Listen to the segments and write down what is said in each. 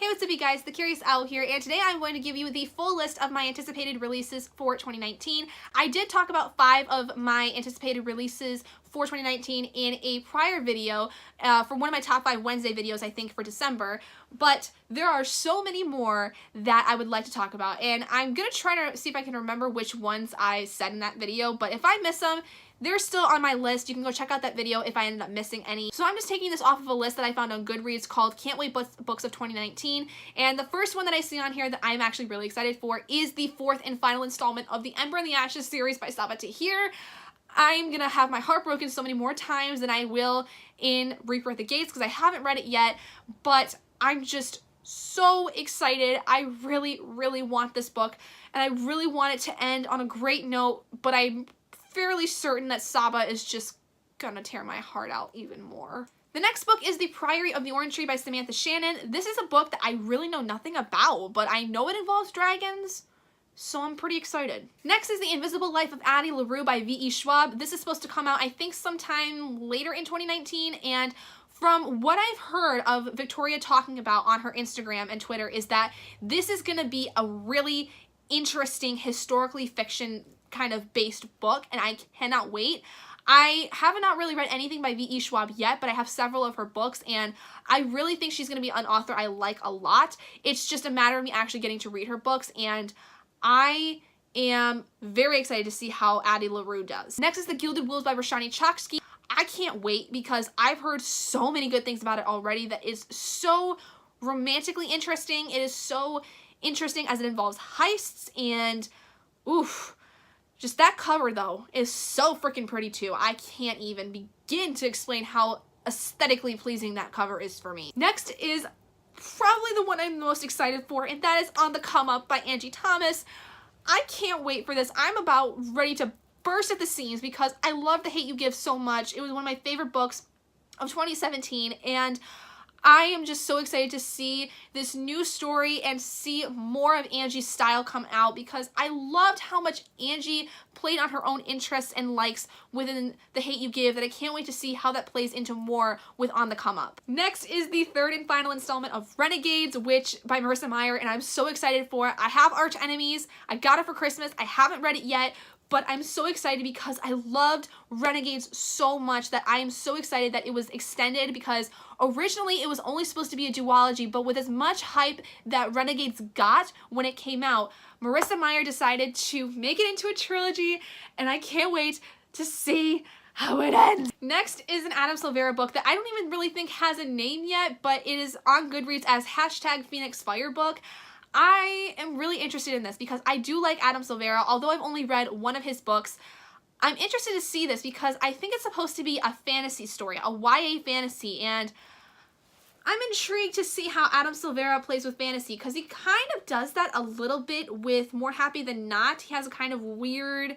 Hey, what's up you guys, The Curious Owl here, and today I'm going to give you the full list of my anticipated releases for 2019. I did talk about 5 of my anticipated releases for 2019 in a prior video for one of my top 5 Wednesday videos, I think, for December, but there are so many more that I would like to talk about, and I'm going to try to see if I can remember which ones I said in that video, but if I miss them, they're still on my list. You can go check out that video if I ended up missing any. So I'm just taking this off of a list that I found on Goodreads called Can't Wait Books of 2019. And the first one that I see on here that I'm actually really excited for is the 4th and final installment of the Ember and the Ashes series by Sabaa Tahir. I'm gonna have my heart broken so many more times than I will in Reaper at the Gates because I haven't read it yet, but I'm just so excited. I really, really want this book, and I really want it to end on a great note, but I'm fairly certain that Sabaa is just gonna tear my heart out even more. The next book is The Priory of the Orange Tree by Samantha Shannon. This is a book that I really know nothing about, but I know it involves dragons, so I'm pretty excited. Next is The Invisible Life of Addie LaRue by V.E. Schwab. This is supposed to come out, I think, sometime later in 2019, and from what I've heard of Victoria talking about on her Instagram and Twitter is that this is gonna be a really interesting historically fiction kind of based book, and I cannot wait. I have not really read anything by V.E. Schwab yet, but I have several of her books, and I really think she's going to be an author I like a lot. It's just a matter of me actually getting to read her books, and I am very excited to see how Addie LaRue does. Next is The Gilded Wolves by Roshani Chokshi. I can't wait because I've heard so many good things about it already that is so romantically interesting. It is so interesting as it involves heists, and oof. Just that cover, though, is so freaking pretty, too. I can't even begin to explain how aesthetically pleasing that cover is for me. Next is probably the one I'm most excited for, and that is On the Come Up by Angie Thomas. I can't wait for this. I'm about ready to burst at the seams because I love The Hate U Give so much. It was one of my favorite books of 2017, and I am just so excited to see this new story and see more of Angie's style come out because I loved how much Angie played on her own interests and likes within The Hate U Give that I can't wait to see how that plays into more with On the Come Up. Next is the 3rd and final installment of Renegades, which by Marissa Meyer, and I'm so excited for it. I have Arch Enemies. I got it for Christmas. I haven't read it yet, but I'm so excited because I loved Renegades so much that I am so excited that it was extended because originally it was only supposed to be a duology, but with as much hype that Renegades got when it came out, Marissa Meyer decided to make it into a trilogy, and I can't wait to see how it ends. Next is an Adam Silvera book that I don't even really think has a name yet, but it is on Goodreads as #PhoenixFireBook. I am really interested in this because I do like Adam Silvera, although I've only read one of his books. I'm interested to see this because I think it's supposed to be a fantasy story, a YA fantasy, and I'm intrigued to see how Adam Silvera plays with fantasy because he kind of does that a little bit with More Happy Than Not. He has a kind of weird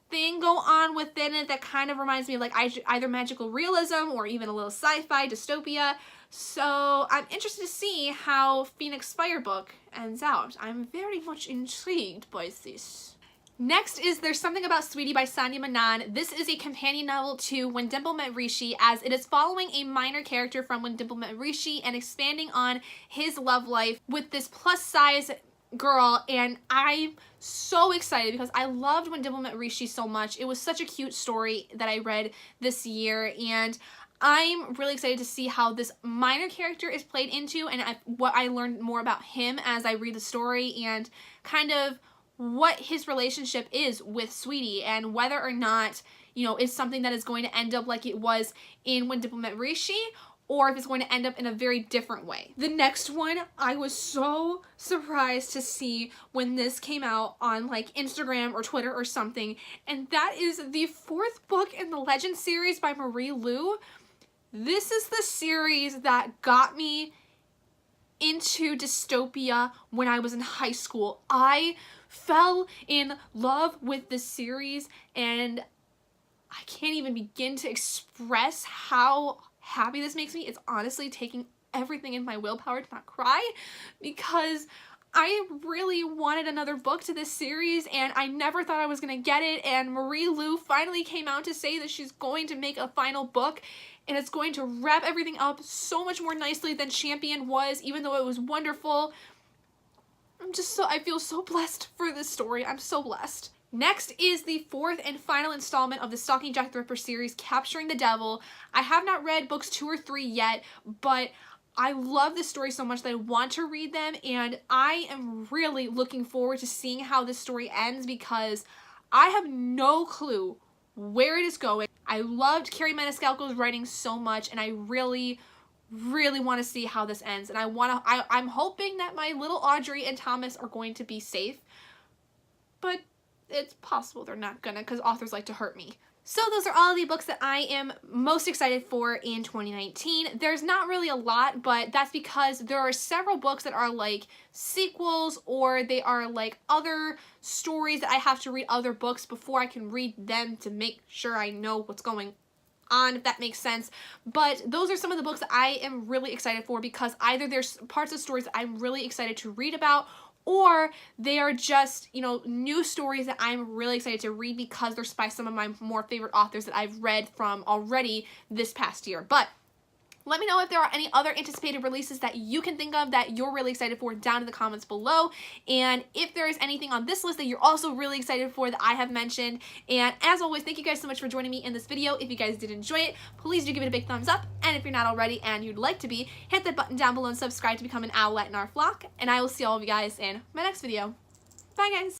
thing go on within it that kind of reminds me of like either magical realism or even a little sci-fi dystopia. So I'm interested to see how Phoenix Firebook ends out. I'm very much intrigued by this. Next is There's Something About Sweetie by Sanya Menon. This is a companion novel to When Dimple Met Rishi, as it is following a minor character from When Dimple Met Rishi and expanding on his love life with this plus size girl, and I'm so excited because I loved When Dimple Met Rishi so much. It was such a cute story that I read this year, and I'm really excited to see how this minor character is played into and what I learned more about him as I read the story and kind of what his relationship is with Sweetie and whether or not, you know, it's something that is going to end up like it was in When Dimple Met Rishi or if it's going to end up in a very different way. The next one, I was so surprised to see when this came out on like Instagram or Twitter or something, and that is the 4th book in the Legend series by Marie Lu. This is the series that got me into dystopia when I was in high school. I fell in love with this series, and I can't even begin to express how happy this makes me. It's honestly taking everything in my willpower to not cry because I really wanted another book to this series, and I never thought I was going to get it, and Marie Lu finally came out to say that she's going to make a final book, and it's going to wrap everything up so much more nicely than Champion was, even though it was wonderful. I feel so blessed for this story. I'm so blessed. Next is the fourth and final installment of the Stalking Jack the Ripper series, Capturing the Devil. I have not read books 2 or 3 yet, but I love this story so much that I want to read them, and I am really looking forward to seeing how this story ends because I have no clue where it is going. I loved Carrie Maniscalco's writing so much, and I really want to see how this ends, and I'm hoping that my little Audrey and Thomas are going to be safe, but it's possible they're not gonna because authors like to hurt me. So those are all the books that I am most excited for in 2019. There's not really a lot, but that's because there are several books that are like sequels, or they are like other stories that I have to read other books before I can read them to make sure I know what's going on, if that makes sense. But those are some of the books that I am really excited for because either there's parts of stories that I'm really excited to read about, or they are just, you know, new stories that I'm really excited to read because they're by some of my more favorite authors that I've read from already this past year. But let me know if there are any other anticipated releases that you can think of that you're really excited for down in the comments below. And if there is anything on this list that you're also really excited for that I have mentioned. And as always, thank you guys so much for joining me in this video. If you guys did enjoy it, please do give it a big thumbs up. And if you're not already and you'd like to be, hit that button down below and subscribe to become an owlet in our flock. And I will see all of you guys in my next video. Bye, guys.